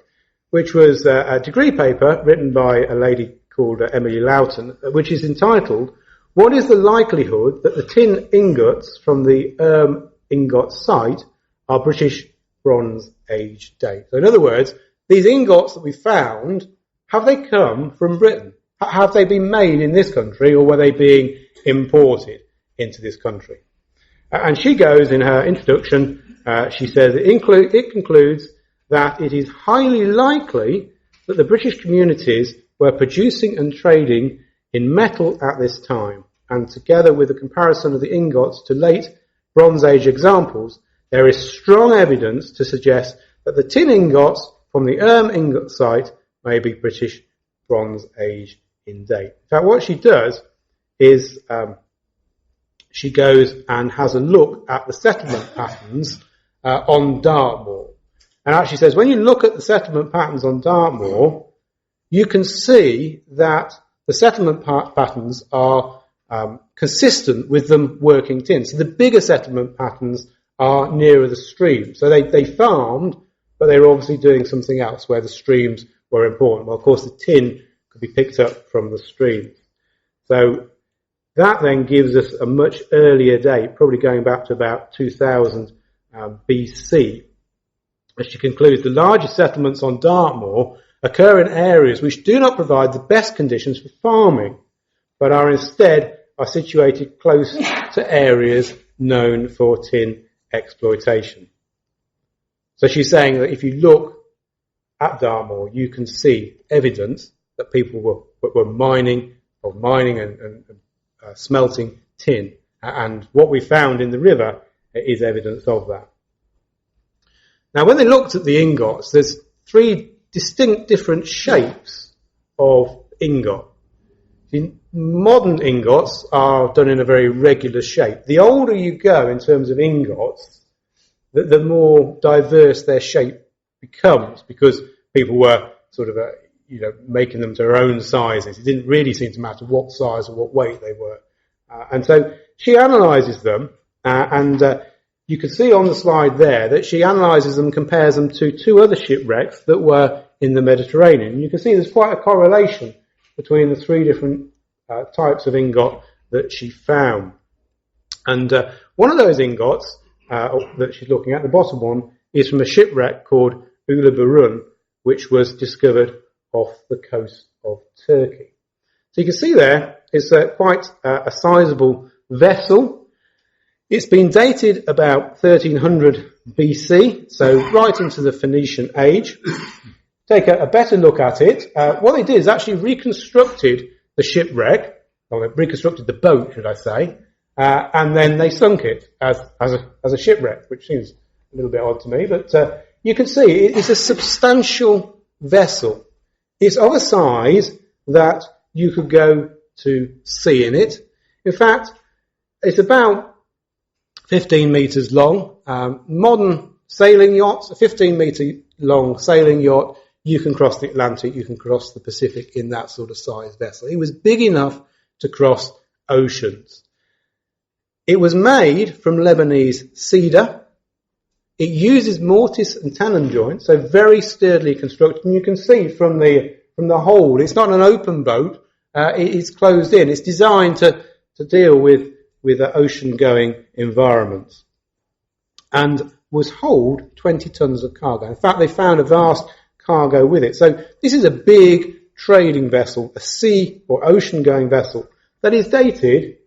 which was a degree paper written by a lady called Emily Loughton, which is entitled, "What is the likelihood that the tin ingots from the Erme ingot site are British Bronze Age date?" So in other words, these ingots that we found, have they come from Britain? Have they been made in this country, or were they being imported into this country? And she goes, in her introduction, she says, it concludes that it is highly likely that the British communities were producing and trading in metal at this time, and together with a comparison of the ingots to late Bronze Age examples, there is strong evidence to suggest that the tin ingots from the Erme ingot site may be British Bronze Age in date. In fact, what she does is she goes and has a look at the settlement patterns on Dartmoor. And actually says, when you look at the settlement patterns on Dartmoor, you can see that the settlement patterns are consistent with them working tin. So the bigger settlement patterns are nearer the stream. So they farmed, but they were obviously doing something else where the streams were important. Well, of course, the tin could be picked up from the streams. So that then gives us a much earlier date, probably going back to about 2000 BC. As she concludes, the largest settlements on Dartmoor occur in areas which do not provide the best conditions for farming, but are situated close to areas known for tin exploitation. So she's saying that if you look at Dartmoor, you can see evidence that people were mining and smelting tin. And what we found in the river is evidence of that. Now, when they looked at the ingots, there's 3 distinct different shapes of ingot. The modern ingots are done in a very regular shape. The older you go in terms of ingots, the more diverse their shape becomes, because people were sort of making them to their own sizes. It didn't really seem to matter what size or what weight they were. And so she analyses them, and you can see on the slide there that she analyses them, compares them to 2 other shipwrecks that were in the Mediterranean. And you can see there's quite a correlation between the 3 different types of ingot that she found. And one of those ingots that she's looking at, the bottom one, is from a shipwreck called Ula Burun, which was discovered off the coast of Turkey. So you can see there it's quite a sizable vessel. It's been dated about 1300 BC, so right into the Phoenician age. Take a better look at it. What they did is actually reconstructed the shipwreck, or they reconstructed the boat, should I say, and then they sunk it as a shipwreck, which seems a little bit odd to me, but you can see it's a substantial vessel. It's of a size that you could go to sea in it. In fact, it's about 15 metres long. Modern sailing yachts, a 15-metre long sailing yacht, you can cross the Atlantic, you can cross the Pacific in that sort of size vessel. It was big enough to cross oceans. It was made from Lebanese cedar. It uses mortise and tenon joints, so very sturdily constructed. And you can see from the hold, it's not an open boat. It's closed in. It's designed to deal with ocean-going environments, and was hold 20 tons of cargo. In fact, they found a vast cargo with it. So this is a big trading vessel, a sea or ocean-going vessel that is dated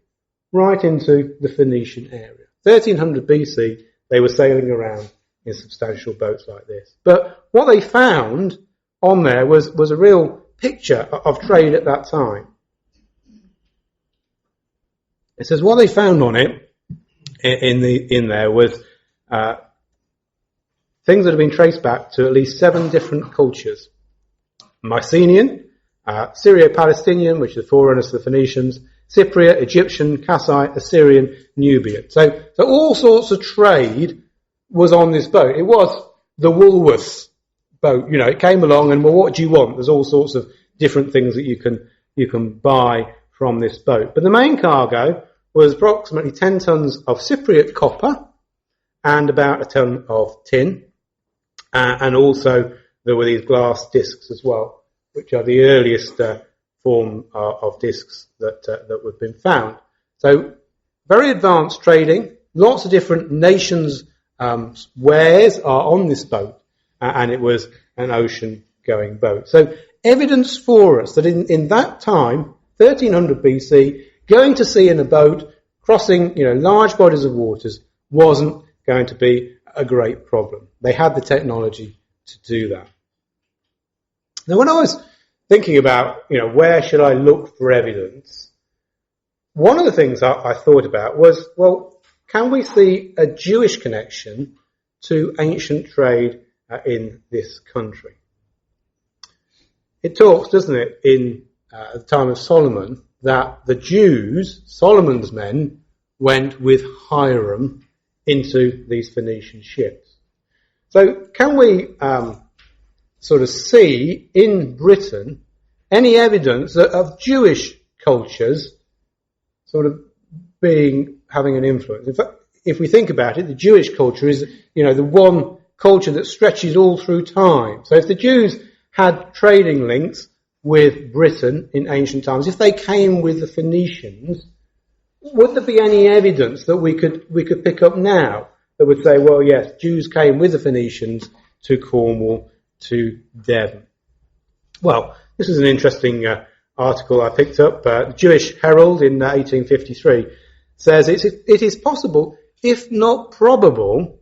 right into the Phoenician area. 1300 BC, they were sailing around in substantial boats like this. But what they found on there was a real picture of trade at that time. It says what they found on it in there was things that have been traced back to at least 7 different cultures. Mycenaean, Syrio-Palestinian, which are the forerunners to the Phoenicians, Cypriot, Egyptian, Kassite, Assyrian, Nubian. So all sorts of trade was on this boat. It was the Woolworths boat. You know, it came along and, well, what do you want? There's all sorts of different things that you can buy from this boat. But the main cargo was approximately 10 tons of Cypriot copper and about a ton of tin. And also there were these glass discs as well, which are the earliest form of discs that have been found. So very advanced trading, lots of different nations' wares are on this boat, and it was an ocean-going boat. So evidence for us that in that time, 1300 BC, going to sea in a boat, crossing large bodies of waters, wasn't going to be a great problem. They had the technology to do that. Now, when I was thinking about, where should I look for evidence, one of the things I thought about was, well, can we see a Jewish connection to ancient trade in this country? It talks, doesn't it, in the time of Solomon, that the Jews, Solomon's men, went with Hiram into these Phoenician ships. So can we sort of see in Britain any evidence of Jewish cultures sort of having an influence? In fact, if we think about it, the Jewish culture is, the one culture that stretches all through time. So if the Jews had trading links with Britain in ancient times, if they came with the Phoenicians, would there be any evidence that we could pick up now that would say, well, yes, Jews came with the Phoenicians to Cornwall, to Devon? Well, this is an interesting article I picked up. The Jewish Herald in 1853 says it is possible, if not probable,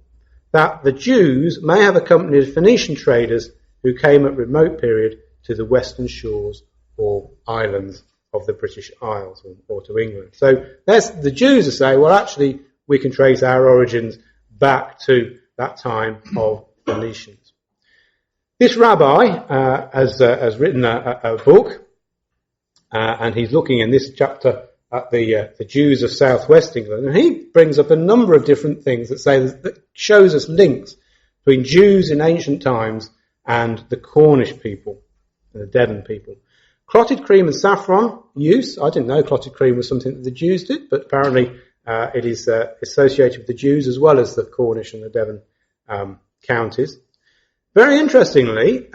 that the Jews may have accompanied Phoenician traders who came at remote period to the western shores or islands of the British Isles or to England. So the Jews are saying, well, actually, we can trace our origins back to that time of Phoenicians. This rabbi has written a book, and he's looking in this chapter at the Jews of southwest England, and he brings up a number of different things that shows us links between Jews in ancient times and the Cornish people, and the Devon people. Clotted cream and saffron use. I didn't know clotted cream was something that the Jews did, but apparently it is associated with the Jews as well as the Cornish and the Devon counties. Very interestingly,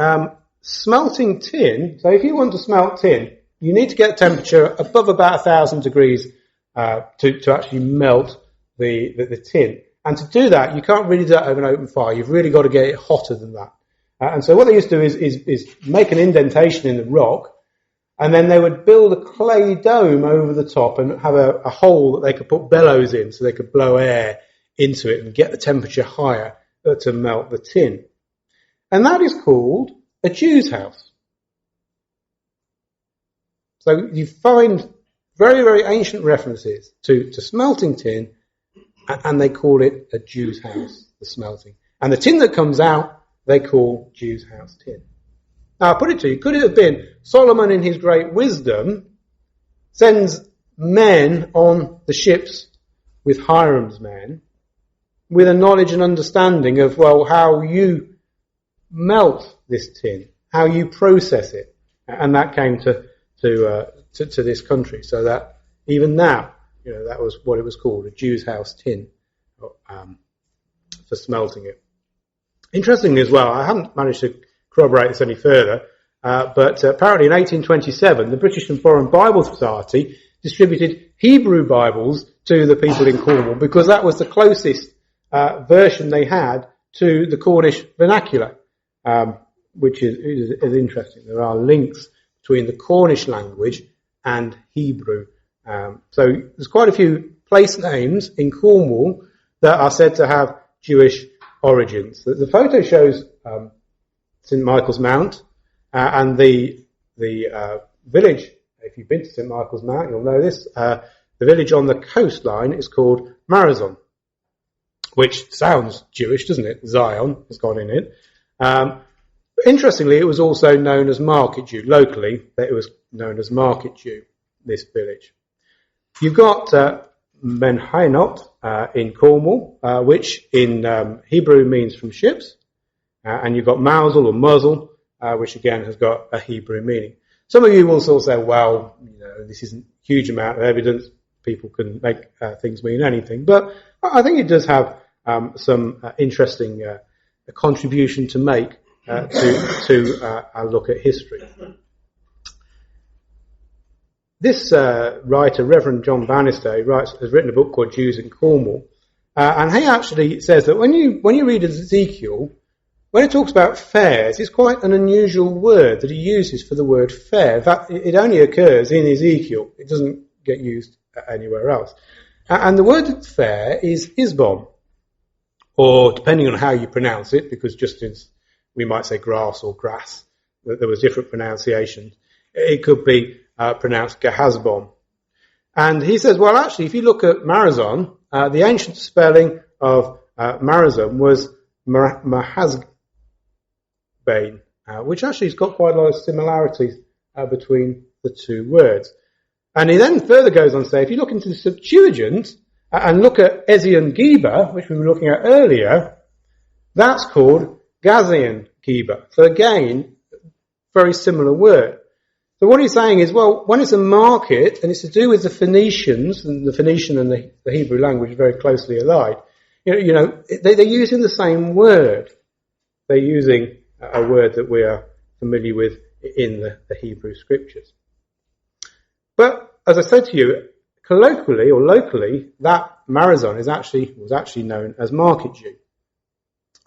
smelting tin. So if you want to smelt tin, you need to get temperature above about 1,000 degrees to actually melt the tin. And to do that, you can't really do that over an open fire. You've really got to get it hotter than that. And so what they used to do is make an indentation in the rock, And then they would build a clay dome over the top and have a hole that they could put bellows in so they could blow air into it and get the temperature higher to melt the tin. And that is called a Jew's house. So you find very, very ancient references to smelting tin, and they call it a Jew's house, the smelting. And the tin that comes out, they call Jew's house tin. Now, I put it to you, could it have been Solomon in his great wisdom sends men on the ships with Hiram's men with a knowledge and understanding of, well, how you melt this tin, how you process it. And that came to this country. So that even now, that was what it was called, a Jew's house tin, for smelting it. Interestingly as well, I haven't managed to corroborate this any further, but apparently in 1827, the British and Foreign Bible Society distributed Hebrew Bibles to the people in Cornwall because that was the closest version they had to the Cornish vernacular, which is interesting. There are links between the Cornish language and Hebrew. So there's quite a few place names in Cornwall that are said to have Jewish origins. The photo shows St Michael's Mount and the village. If you've been to St Michael's Mount, you'll know this. The village on the coastline is called Marazon, which sounds Jewish, doesn't it? Zion has gone in it. Interestingly, it was also known as Market Jew. Locally, it was known as Market Jew, this village. You've got Menhainot in Cornwall, which in Hebrew means from ships. And you've got Mausel or muzzle, which again has got a Hebrew meaning. Some of you will sort of say, well, this isn't a huge amount of evidence. People can make things mean anything. But I think it does have some interesting contribution to make to our look at history. This writer, Reverend John Bannister, has written a book called Jews in Cornwall, and he actually says that when you read Ezekiel, when it talks about fairs, it's quite an unusual word that he uses for the word fair. In fact, it only occurs in Ezekiel. It doesn't get used anywhere else. And the word fair is isbom, or depending on how you pronounce it, because just as we might say grass or grass, there was different pronunciations. It could be pronounced Gehazbom. And he says, well, actually, if you look at Marazon, the ancient spelling of Marazon was Mahazbane, which actually has got quite a lot of similarities between the two words. And he then further goes on to say, if you look into the Septuagint and look at Ezion Geba, which we were looking at earlier, that's called Gazian Geba. So again, very similar word. So what he's saying is, well, when it's a market, and it's to do with the Phoenicians, and the Phoenician and the Hebrew language are very closely allied, they're using the same word. They're using a word that we are familiar with in the Hebrew scriptures. But as I said to you, colloquially or locally, that Marazon was actually known as Market Jew.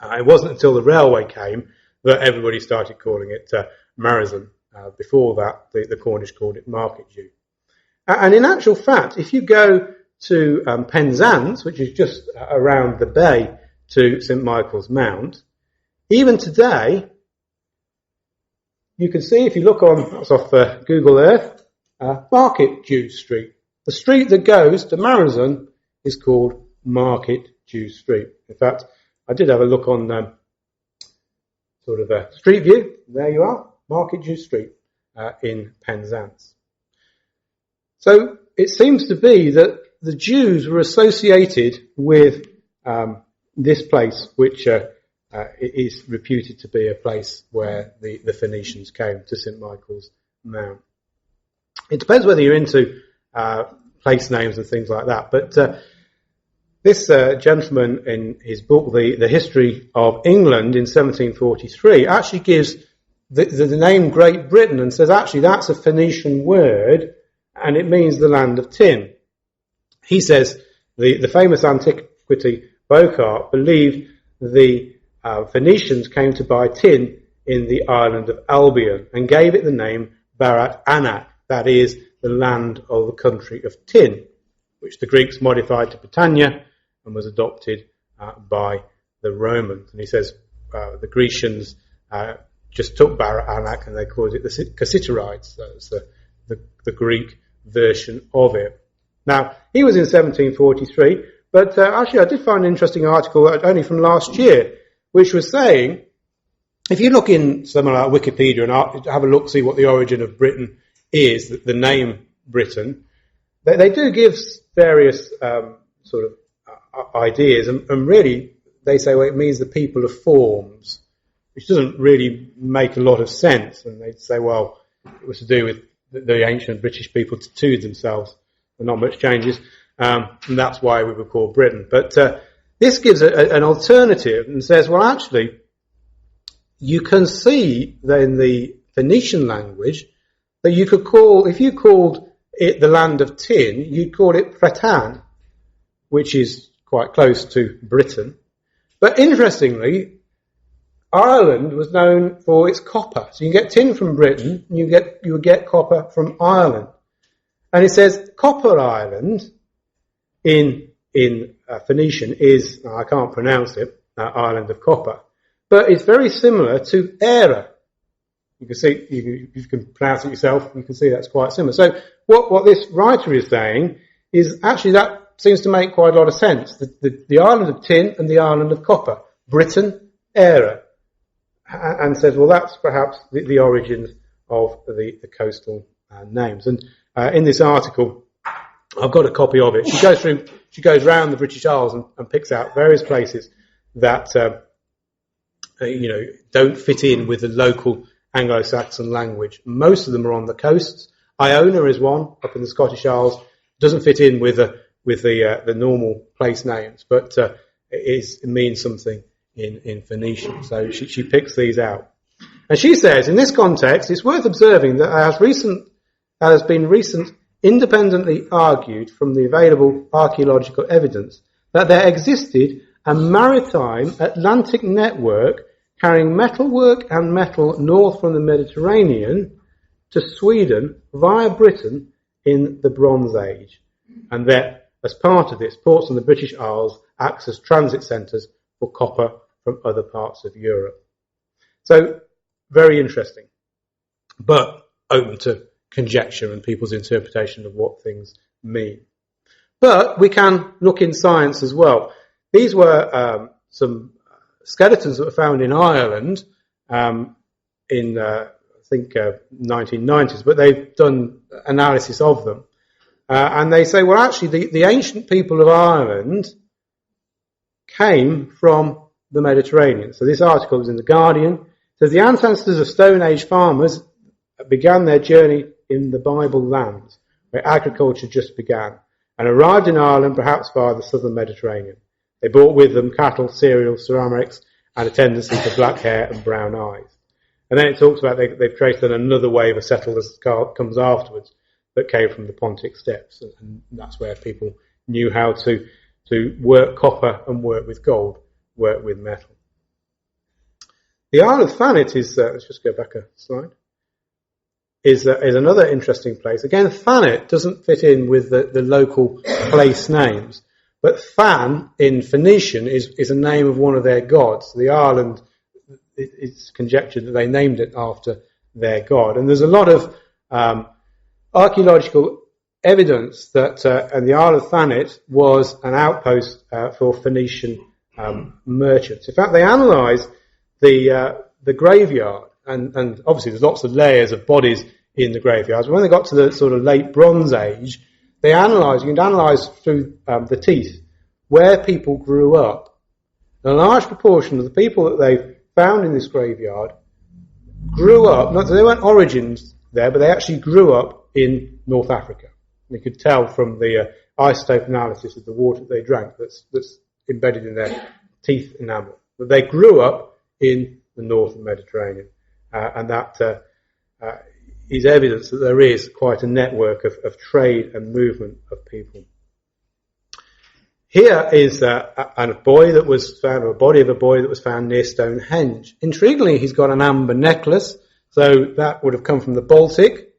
It wasn't until the railway came that everybody started calling it Marazon. Before that, the Cornish called it Market Jew. And in actual fact, if you go to Penzance, which is just around the bay to St Michael's Mount, even today, you can see, if you look on, that's off Google Earth, Market Jew Street. The street that goes to Marazon is called Market Jew Street. In fact, I did have a look on sort of a street view. There you are, Market Jew Street in Penzance. So it seems to be that the Jews were associated with this place, which is reputed to be a place where the Phoenicians came to St Michael's Mount. It depends whether you're into place names and things like that, but this gentleman in his book, The History of England in 1743, actually gives the name Great Britain and says actually that's a Phoenician word and it means the land of tin. He says the famous antiquity Bocart believed the Phoenicians came to buy tin in the island of Albion and gave it the name Barat Anak, that is, the land of the country of Tin, which the Greeks modified to Britannia and was adopted by the Romans. And he says the Grecians just took Barat Anak and they called it the Cassiterides. That's the Greek version of it. Now, he was in 1743, but actually I did find an interesting article only from last year, which was saying, if you look in somewhere like Wikipedia and have a look, see what the origin of Britain is, the name Britain, they do give various sort of ideas, and really they say, well, it means the people of forms, which doesn't really make a lot of sense. And they'd say, well, it was to do with the ancient British people tattooed themselves, and not much changes, and that's why we were called Britain. But this gives an alternative and says, well, actually, you can see that in the Phoenician language that you could call, if you called it the land of tin, you'd call it Pretan, which is quite close to Britain. But interestingly, Ireland was known for its copper. So you get tin from Britain, and you would get copper from Ireland. And it says Copper Island in Phoenician is, I can't pronounce it, Island of Copper. But it's very similar to Era. You can see, you can pronounce it yourself, you can see that's quite similar. So what this writer is saying is actually that seems to make quite a lot of sense. The island of tin and the island of copper. Britain, Era. And says, well, that's perhaps the origins of the coastal names. And in this article, I've got a copy of it. She goes around the British Isles and picks out various places that don't fit in with the local Anglo-Saxon language. Most of them are on the coasts. Iona is one up in the Scottish Isles. Doesn't fit in with the normal place names, but it means something in Phoenician. So she picks these out, and she says, in this context, it's worth observing that has been recent independently argued from the available archaeological evidence that there existed a maritime Atlantic network carrying metalwork and metal north from the Mediterranean to Sweden via Britain in the Bronze Age, and that as part of this, ports on the British Isles act as transit centres for copper from other parts of Europe. So, very interesting, but open to conjecture and people's interpretation of what things mean. But we can look in science as well. These were some skeletons that were found in Ireland in, I think, 1990s, but they've done analysis of them. And they say, well, actually, the ancient people of Ireland came from the Mediterranean. So this article is in The Guardian. It says, the ancestors of Stone Age farmers began their journey in the Bible lands, where agriculture just began, and arrived in Ireland perhaps via the southern Mediterranean. They brought with them cattle, cereals, ceramics, and a tendency to black hair and brown eyes. And then it talks about they've traced on another wave of settlers that comes afterwards that came from the Pontic Steppes, and that's where people knew how to work copper and work with gold, work with metal. The Isle of Thanet is, let's just go back a slide, is another interesting place. Again, Thanet doesn't fit in with the local place names, but Than in Phoenician is a name of one of their gods. The island, it's conjectured that they named it after their god. And there's a lot of archaeological evidence that and the Isle of Thanet was an outpost for Phoenician merchants. In fact, they analysed the graveyard, and obviously there's lots of layers of bodies in the graveyards. When they got to the sort of late Bronze Age, you can analyse through the teeth where people grew up. And a large proportion of the people that they found in this graveyard grew up, not that they weren't origins there, but they actually grew up in North Africa. You could tell from the isotope analysis of the water they drank that's embedded in their teeth enamel, that they grew up in the northern Mediterranean. And that is evidence that there is quite a network of trade and movement of people. Here is a boy that was found, or a body of a boy that was found near Stonehenge. Intriguingly, he's got an amber necklace, so that would have come from the Baltic.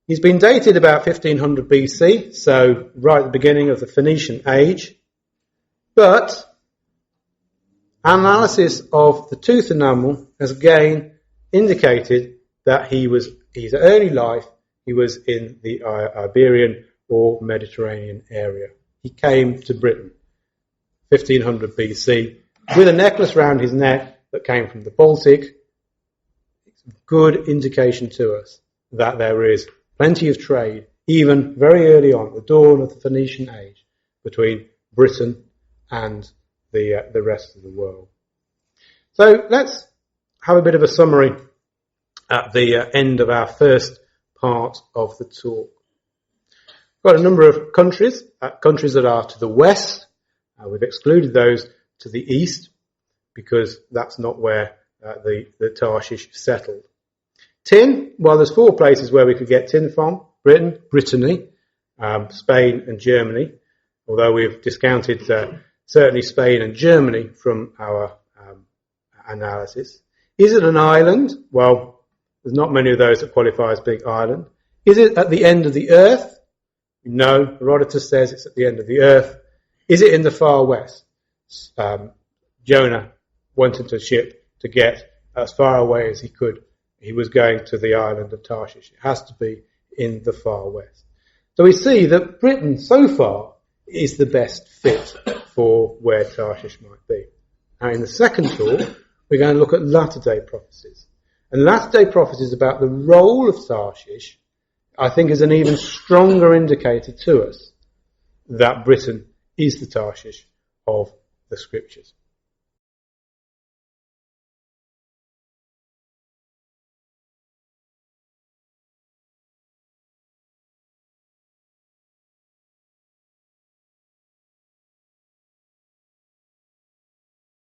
He's been dated about 1500 BC, so right at the beginning of the Phoenician age. But analysis of the tooth enamel has again indicated that his early life, he was in the Iberian or Mediterranean area. He came to Britain 1500 BC with a necklace round his neck that came from the Baltic. It's a good indication to us that there is plenty of trade, even very early on, at the dawn of the Phoenician age, between Britain and the rest of the world. So let's have a bit of a summary at the end of our first part of the talk. We've got a number of countries that are to the west. We've excluded those to the east because that's not where the Tarshish settled. Tin, well, there's 4 places where we could get tin from: Britain, Brittany, Spain and Germany, although we've discounted certainly Spain and Germany from our analysis. Is it an island? Well, there's not many of those that qualify as being island. Is it at the end of the earth? No, Herodotus says it's at the end of the earth. Is it in the far west? Jonah wanted a ship to get as far away as he could. He was going to the island of Tarshish. It has to be in the far west. So we see that Britain so far is the best fit for where Tarshish might be. Now in the second talk, we're going to look at latter-day prophecies. And latter-day prophecies about the role of Tarshish, I think, is an even stronger indicator to us that Britain is the Tarshish of the Scriptures.